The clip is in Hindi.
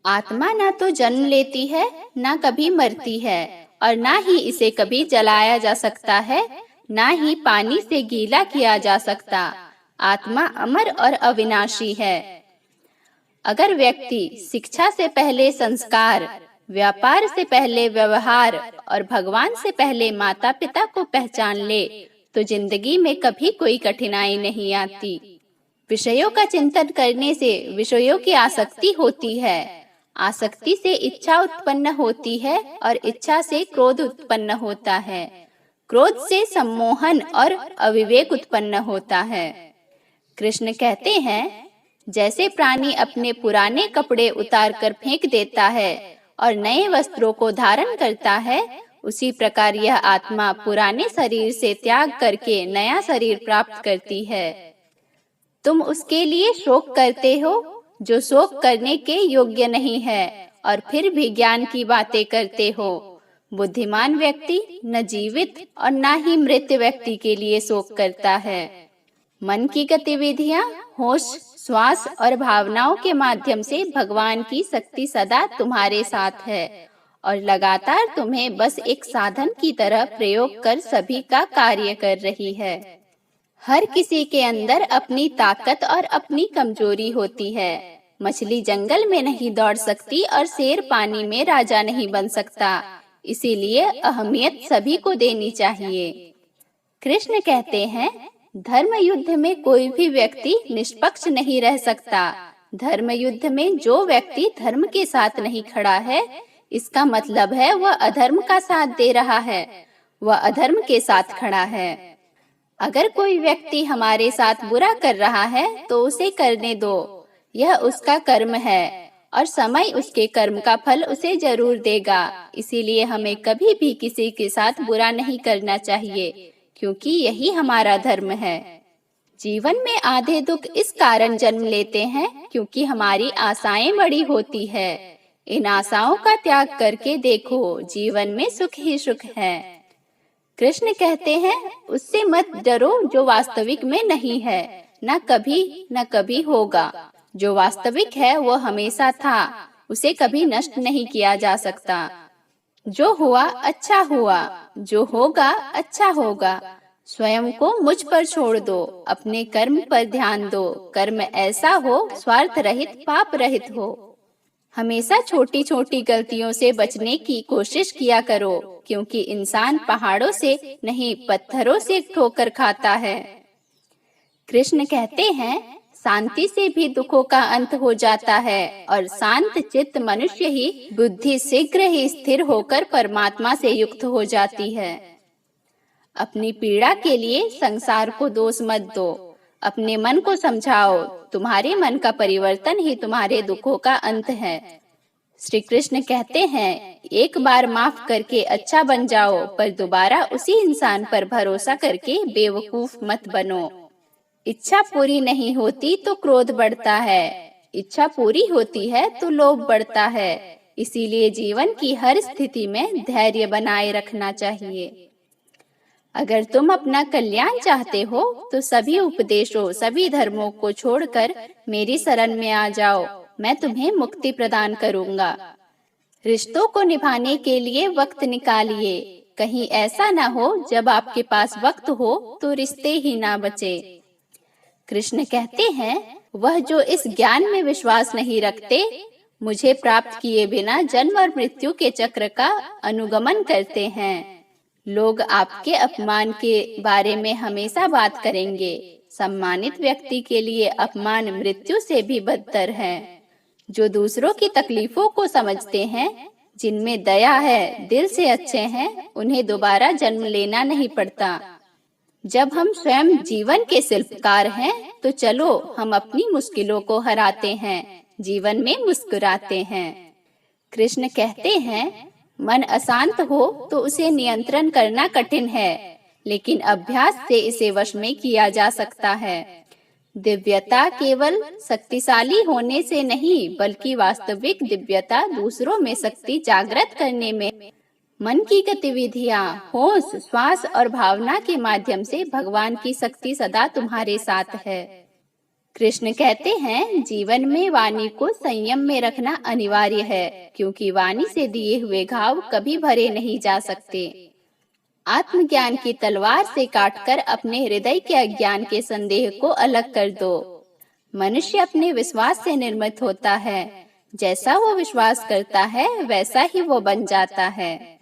आत्मा ना तो जन्म लेती है, ना कभी मरती है, और ना ही इसे कभी जलाया जा सकता है, ना ही पानी से गीला किया जा सकता। आत्मा अमर और अविनाशी है। अगर व्यक्ति शिक्षा से पहले संस्कार, व्यापार से पहले व्यवहार और भगवान से पहले माता पिता को पहचान ले, तो जिंदगी में कभी कोई कठिनाई नहीं आती। विषयों का चिंतन करने से विषयों की आसक्ति होती है, आसक्ति से इच्छा उत्पन्न होती है और इच्छा से क्रोध उत्पन्न होता है, क्रोध से सम्मोहन और अविवेक उत्पन्न होता है। कृष्ण कहते हैं, जैसे प्राणी अपने पुराने कपड़े उतारकर फेंक देता है और नए वस्त्रों को धारण करता है, उसी प्रकार यह आत्मा पुराने शरीर से त्याग करके नया शरीर प्राप्त करती है। तुम उसके लिए शोक करते हो जो शोक करने के योग्य नहीं है, और फिर भी ज्ञान की बातें करते हो। बुद्धिमान व्यक्ति न जीवित और न ही मृत व्यक्ति के लिए शोक करता है। मन की गतिविधियां, होश, श्वास और भावनाओं के माध्यम से भगवान की शक्ति सदा तुम्हारे साथ है और लगातार तुम्हें बस एक साधन की तरह प्रयोग कर सभी का कार्य कर रही है। हर किसी के अंदर अपनी ताकत और अपनी कमजोरी होती है। मछली जंगल में नहीं दौड़ सकती और शेर पानी में राजा नहीं बन सकता, इसीलिए अहमियत सभी को देनी चाहिए। कृष्ण कहते हैं, धर्म युद्ध में कोई भी व्यक्ति निष्पक्ष नहीं रह सकता। धर्म युद्ध में जो व्यक्ति धर्म के साथ नहीं खड़ा है, इसका मतलब है वह अधर्म का साथ दे रहा है, वह अधर्म के साथ खड़ा है। अगर कोई व्यक्ति हमारे साथ बुरा कर रहा है तो उसे करने दो, यह उसका कर्म है और समय उसके कर्म का फल उसे जरूर देगा। इसीलिए हमें कभी भी किसी के साथ बुरा नहीं करना चाहिए, क्योंकि यही हमारा धर्म है। जीवन में आधे दुख इस कारण जन्म लेते हैं क्योंकि हमारी आशाएं बड़ी होती है। इन आशाओं का त्याग करके देखो, जीवन में सुख ही सुख है। कृष्ण कहते हैं, उससे मत डरो जो वास्तविक में नहीं है, न कभी न कभी होगा। जो वास्तविक है वो हमेशा था, उसे कभी नष्ट नहीं किया जा सकता। जो हुआ अच्छा हुआ, जो होगा अच्छा होगा। स्वयं को मुझ पर छोड़ दो, अपने कर्म पर ध्यान दो। कर्म ऐसा हो स्वार्थ रहित, पाप रहित हो। हमेशा छोटी छोटी गलतियों से बचने की कोशिश किया करो, क्योंकि इंसान पहाड़ों से नहीं पत्थरों से ठोकर खाता है। कृष्ण कहते हैं, शांति से भी दुखों का अंत हो जाता है और शांत चित्त मनुष्य ही बुद्धि शीघ्र ही स्थिर होकर परमात्मा से युक्त हो जाती है। अपनी पीड़ा के लिए संसार को दोष मत दो, अपने मन को समझाओ। तुम्हारे मन का परिवर्तन ही तुम्हारे दुखों का अंत है। श्री कृष्ण कहते हैं, एक बार माफ करके अच्छा बन जाओ, पर दोबारा उसी इंसान पर भरोसा करके बेवकूफ मत बनो। इच्छा पूरी नहीं होती तो क्रोध बढ़ता है, इच्छा पूरी होती है तो लोभ बढ़ता है। इसीलिए जीवन की हर स्थिति में धैर्य बनाए रखना चाहिए। अगर तुम अपना कल्याण चाहते हो तो सभी उपदेशों, सभी धर्मों को छोड़कर मेरी शरण में आ जाओ, मैं तुम्हें मुक्ति प्रदान करूंगा। रिश्तों को निभाने के लिए वक्त निकालिए। कहीं ऐसा ना हो जब आपके पास वक्त हो तो रिश्ते ही ना बचे। कृष्ण कहते हैं, वह जो इस ज्ञान में विश्वास नहीं रखते, मुझे प्राप्त किए बिना जन्म और मृत्यु के चक्र का अनुगमन करते हैं। लोग आपके अपमान के बारे में हमेशा बात करेंगे। सम्मानित व्यक्ति के लिए अपमान मृत्यु से भी बदतर है। जो दूसरों की तकलीफों को समझते हैं, जिनमें दया है, दिल से अच्छे हैं, उन्हें दोबारा जन्म लेना नहीं पड़ता। जब हम स्वयं जीवन के शिल्पकार हैं, तो चलो हम अपनी मुश्किलों को हराते हैं, जीवन में मुस्कुराते हैं। कृष्ण कहते हैं, मन अशांत हो तो उसे नियंत्रण करना कठिन है, लेकिन अभ्यास से इसे वश में किया जा सकता है। दिव्यता केवल शक्तिशाली होने से नहीं, बल्कि वास्तविक दिव्यता दूसरों में शक्ति जागृत करने में। मन की गतिविधियां, होश, श्वास और भावना के माध्यम से भगवान की शक्ति सदा तुम्हारे साथ है। कृष्ण कहते हैं, जीवन में वाणी को संयम में रखना अनिवार्य है, क्योंकि वाणी से दिए हुए घाव कभी भरे नहीं जा सकते। आत्मज्ञान की तलवार से काटकर अपने हृदय के अज्ञान के संदेह को अलग कर दो। मनुष्य अपने विश्वास से निर्मित होता है। जैसा वो विश्वास करता है, वैसा ही वो बन जाता है।